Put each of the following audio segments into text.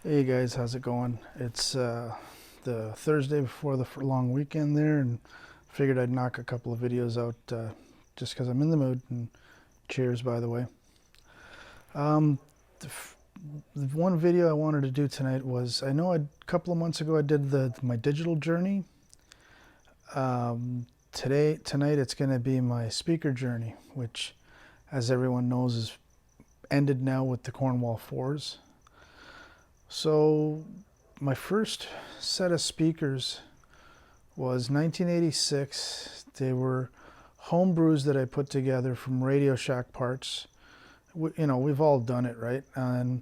Hey guys, how's it going? It's the Thursday before the long weekend there, and figured I'd knock a couple of videos out just because I'm in the mood. And cheers, by the way. Um, the one video I wanted to do tonight was a couple of months ago I did my digital journey. Tonight it's going to be my speaker journey, which, as everyone knows, is ended now with the Cornwall Fours. So my first set of speakers was 1986. They were home brews that I put together from Radio Shack parts. We've all done it, right? And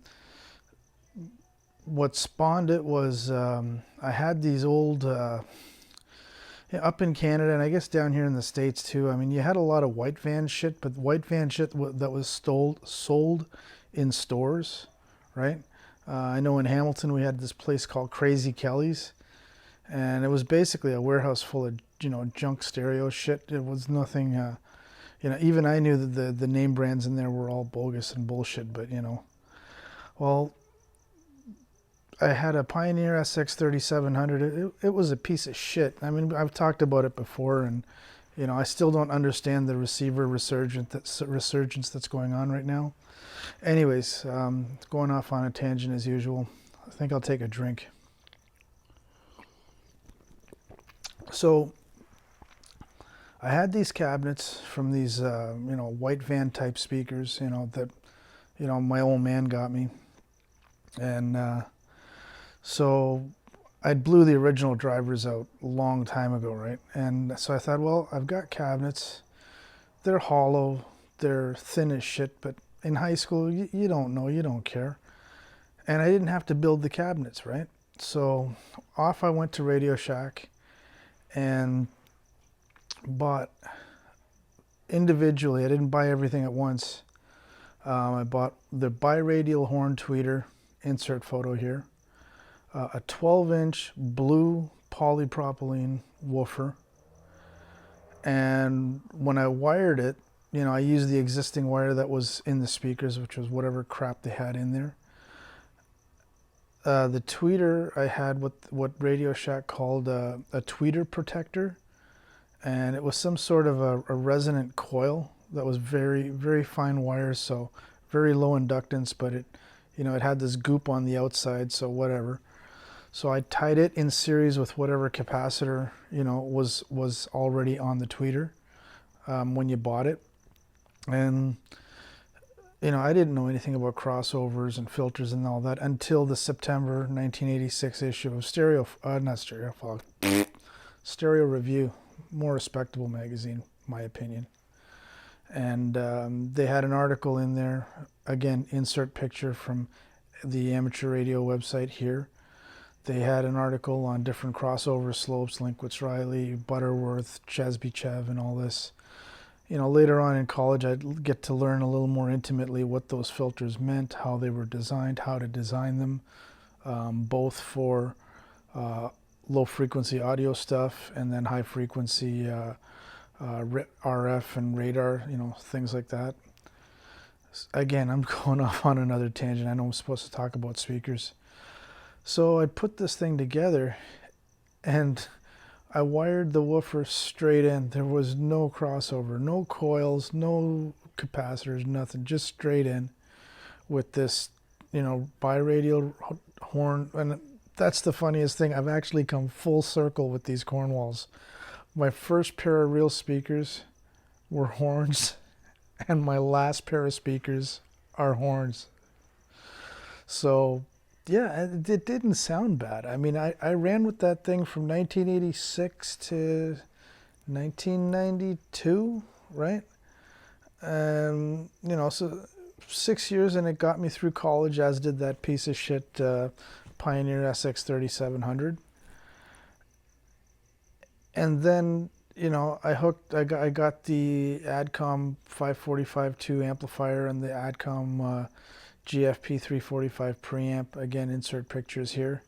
what spawned it was I had these old, up in Canada, and I guess down here in the States too. I mean, you had a lot of white van shit, but white van shit that was sold in stores, right? I know in Hamilton we had this place called Crazy Kelly's, and it was basically a warehouse full of junk stereo shit. It was nothing. Even I knew that the name brands in there were all bogus and bullshit. But well, I had a Pioneer SX 3700. It was a piece of shit. I mean, I've talked about it before, and I still don't understand the receiver resurgence that's going on right now. Anyways, going off on a tangent as usual. I think I'll take a drink. So I had these cabinets from these, white van type speakers, that, my old man got me. And so I blew the original drivers out a long time ago, right? And so I thought, well, I've got cabinets. They're hollow. They're thin as shit. But in high school, you don't know. You don't care. And I didn't have to build the cabinets, right? So off I went to Radio Shack and bought individually. I didn't buy everything at once. I bought the biradial horn tweeter, insert photo here, a 12-inch blue polypropylene woofer, and when I wired it, I used the existing wire that was in the speakers, which was whatever crap they had in there. The tweeter, I had what Radio Shack called a tweeter protector, and it was some sort of a resonant coil that was very, very fine wires, so very low inductance, but it had this goop on the outside, so whatever. So I tied it in series with whatever capacitor, was already on the tweeter when you bought it. And, I didn't know anything about crossovers and filters and all that until the September 1986 issue of Stereo Review, more respectable magazine, my opinion. And they had an article in there, again, insert picture from the amateur radio website here. They had an article on different crossover slopes, Linkwitz Riley, Butterworth, Chesby Chev, and all this. Later on in college, I'd get to learn a little more intimately what those filters meant, how they were designed, how to design them, both for low frequency audio stuff and then high frequency RF and radar, things like that. Again, I'm going off on another tangent. I know I'm supposed to talk about speakers. So I put this thing together and I wired the woofer straight in. There was no crossover, no coils, no capacitors, nothing, just straight in with this, biradial horn. And that's the funniest thing. I've actually come full circle with these Cornwalls. My first pair of real speakers were horns, and my last pair of speakers are horns. So yeah, it didn't sound bad. I mean, I ran with that thing from 1986 to 1992, right? So 6 years, and it got me through college, as did that piece of shit Pioneer SX 3700. And then, I got the Adcom 545-2 amplifier and the Adcom GFP 345 preamp, again, insert pictures here.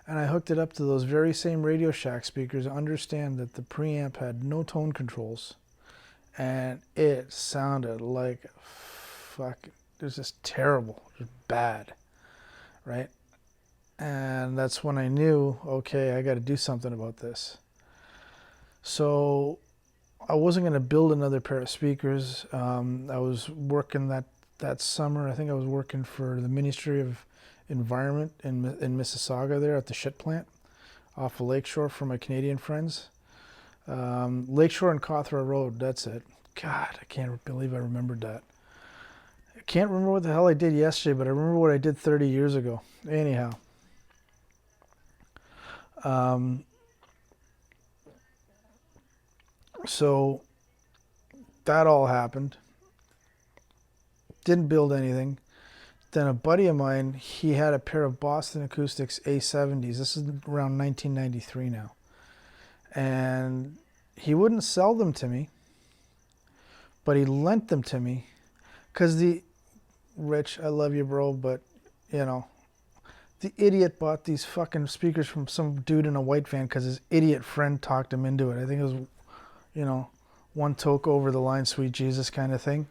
And I hooked it up to those very same Radio Shack speakers. Understand that the preamp had no tone controls, and it sounded like fuck. It was just terrible, just bad, right? And that's when I knew, okay, I got to do something about this. So I wasn't going to build another pair of speakers. I was working that summer. I think I was working for the Ministry of Environment in Mississauga there at the shit plant off of Lakeshore for my Canadian friends. Lakeshore and Cawthra Road, that's it. God, I can't believe I remembered that. I can't remember what the hell I did yesterday, but I remember what I did 30 years ago. Anyhow. So that all happened. Didn't build anything. Then a buddy of mine, he had a pair of Boston Acoustics A70s. This is around 1993 now. And he wouldn't sell them to me, but he lent them to me because Rich, I love you, bro, but, the idiot bought these fucking speakers from some dude in a white van because his idiot friend talked him into it. I think it was, one toke over the line, sweet Jesus kind of thing.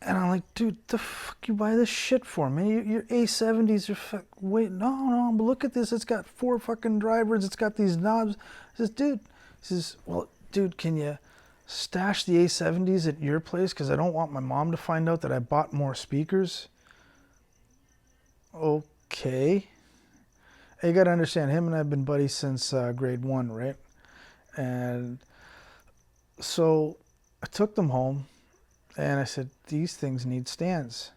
And I'm like, dude, the fuck you buy this shit for, man? Your A70s are wait, no, but look at this. It's got 4 fucking drivers. It's got these knobs. I says, well, dude, can you stash the A70s at your place? Because I don't want my mom to find out that I bought more speakers. Okay. You got to understand, him and I have been buddies since grade 1, right? And so I took them home. And I said, these things need stands.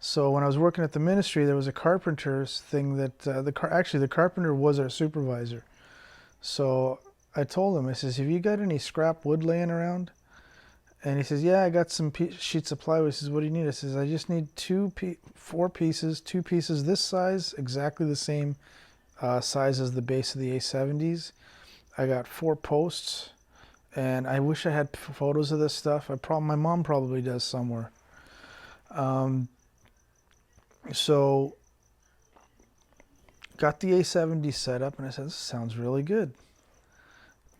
So when I was working at the ministry, there was a carpenter's thing that the carpenter was our supervisor. So I told him, I says, have you got any scrap wood laying around? And he says, yeah, I got some sheets of plywood. He says, what do you need? I says, I just need 4 pieces, 2 pieces this size, exactly the same size as the base of the A70s. I got 4 posts. And I wish I had photos of this stuff. My mom probably does somewhere. So got the A70 set up, and I said, this sounds really good.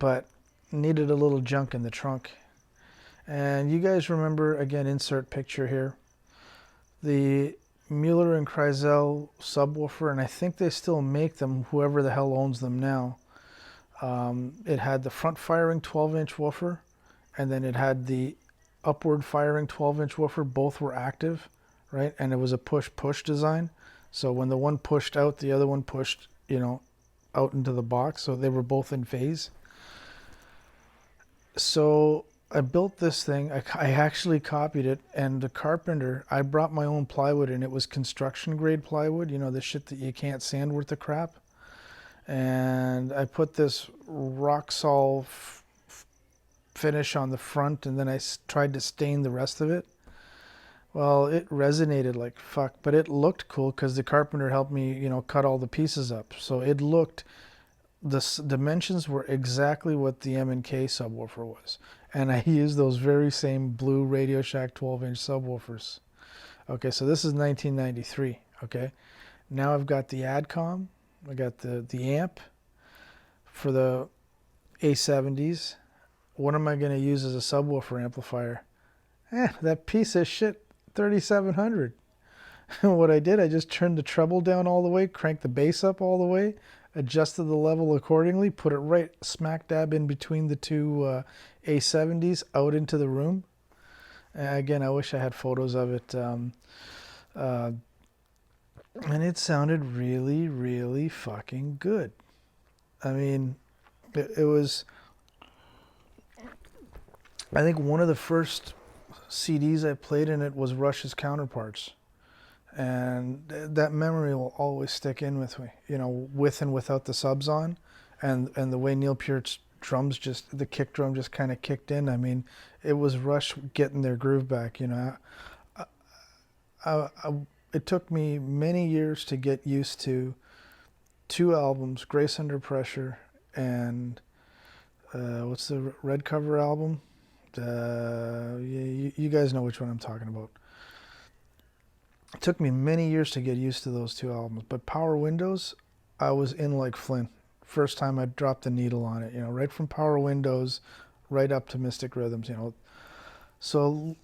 But needed a little junk in the trunk. And you guys remember, again, insert picture here, the Mueller and Kreisel subwoofer, and I think they still make them, whoever the hell owns them now. It had the front firing 12-inch woofer, and then it had the upward firing 12-inch woofer. Both were active, right? And it was a push-push design. So when the one pushed out, the other one pushed, out into the box. So they were both in phase. So I built this thing. I actually copied it, and the carpenter, I brought my own plywood, and it was construction grade plywood, the shit that you can't sand worth the crap. And I put this Roxol finish on the front, and then I tried to stain the rest of it. Well, it resonated like fuck, but it looked cool because the carpenter helped me, cut all the pieces up. So the dimensions were exactly what the M&K subwoofer was. And I used those very same blue Radio Shack 12-inch subwoofers. Okay, so this is 1993, okay? Now I've got the ADCOM. I got the amp for the A70s. What am I going to use as a subwoofer amplifier? That piece of shit 3700. What I did, I just turned the treble down all the way, cranked the bass up all the way, adjusted the level accordingly, put it right smack dab in between the 2 A70s out into the room. Again, I wish I had photos of it. And it sounded really, really fucking good. I mean, it was, I think one of the first CDs I played in it was Rush's Counterparts. And that memory will always stick in with me, with and without the subs on. And the way Neil Peart's drums the kick drum just kind of kicked in. I mean, it was Rush getting their groove back, It took me many years to get used to 2 albums, Grace Under Pressure and what's the red cover album? You guys know which one I'm talking about. It took me many years to get used to those 2 albums, but Power Windows, I was in like Flynn. First time I dropped the needle on it, right from Power Windows right up to Mystic Rhythms, So